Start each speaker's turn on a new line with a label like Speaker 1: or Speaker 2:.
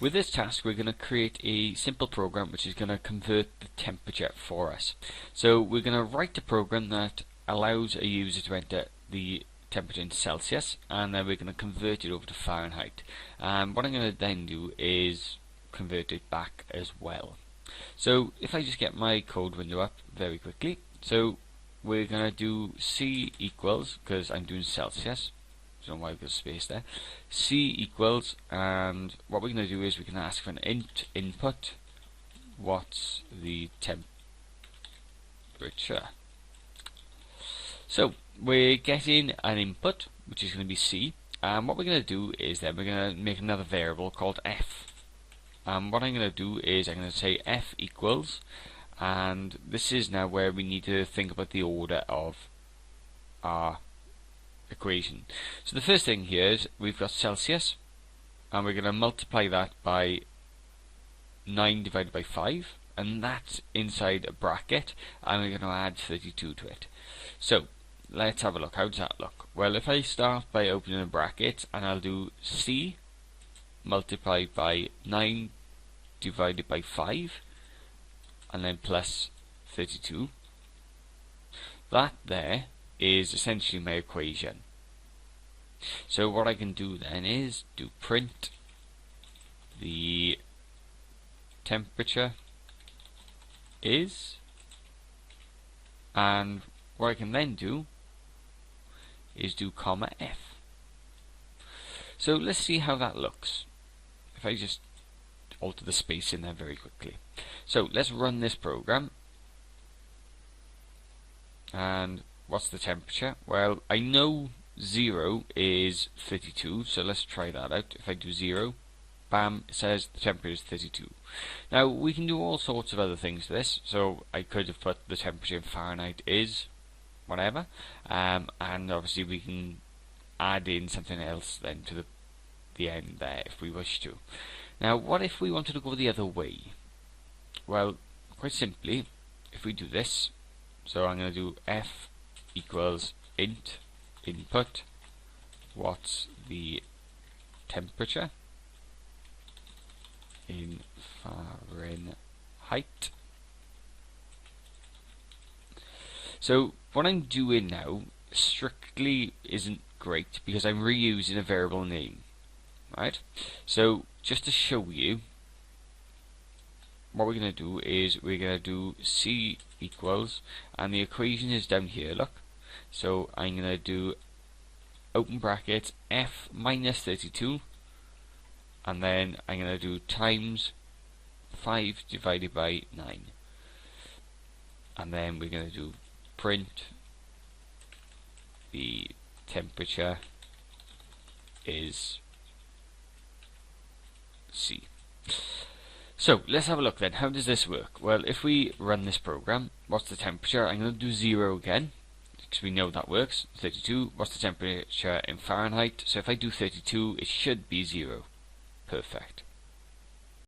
Speaker 1: With this task, we're going to create a simple program which is going to convert the temperature for us. So we're going to write a program that allows a user to enter the temperature in Celsius, and then we're going to convert it over to Fahrenheit. And what I'm going to then do is convert it back as well. So if I just get my code window up very quickly, so we're going to do C equals, because I'm doing Celsius, I don't know why I've got space there, C equals, and what we're going to do is we're going to ask for an int input, what's the temperature. So we're getting an input, which is going to be C, and what we're going to do is then we're going to make another variable called f. And what I'm going to do is I'm going to say f equals, and this is now where we need to think about the order of our equation. So the first thing here is we've got Celsius, and we're going to multiply that by 9 divided by 5, and that's inside a bracket, and we're going to add 32 to it. So let's have a look. How does that look? Well, if I start by opening a bracket, and I'll do C multiplied by 9 divided by 5, and then plus 32, that there is essentially my equation. So what I can do then is do print the temperature is, and what I can then do is do comma f. So let's see how that looks if I just alter the space in there very quickly. So let's run this program, and what's the temperature? Well, I know 0 is 32, so let's try that out. If I do 0, bam, it says the temperature is 32. Now we can do all sorts of other things to this, so I could have put the temperature in Fahrenheit is whatever, and obviously we can add in something else then to the end there if we wish to. Now what if we wanted to go the other way? Well, quite simply, if we do this, so I'm going to do f equals int input, what's the temperature in Fahrenheit. So what I'm doing now strictly isn't great because I'm reusing a variable name, right? So just to show you, what we're going to do is we're going to do C equals, and the equation is down here, look. So I'm going to do open bracket f minus 32, and then I'm going to do times 5 divided by 9, and then we're going to do print the temperature is C. So let's have a look then. How does this work? Well, if we run this program, what's the temperature? I'm going to do 0 again, because we know that works. 32, what's the temperature in Fahrenheit? So if I do 32, it should be 0. Perfect.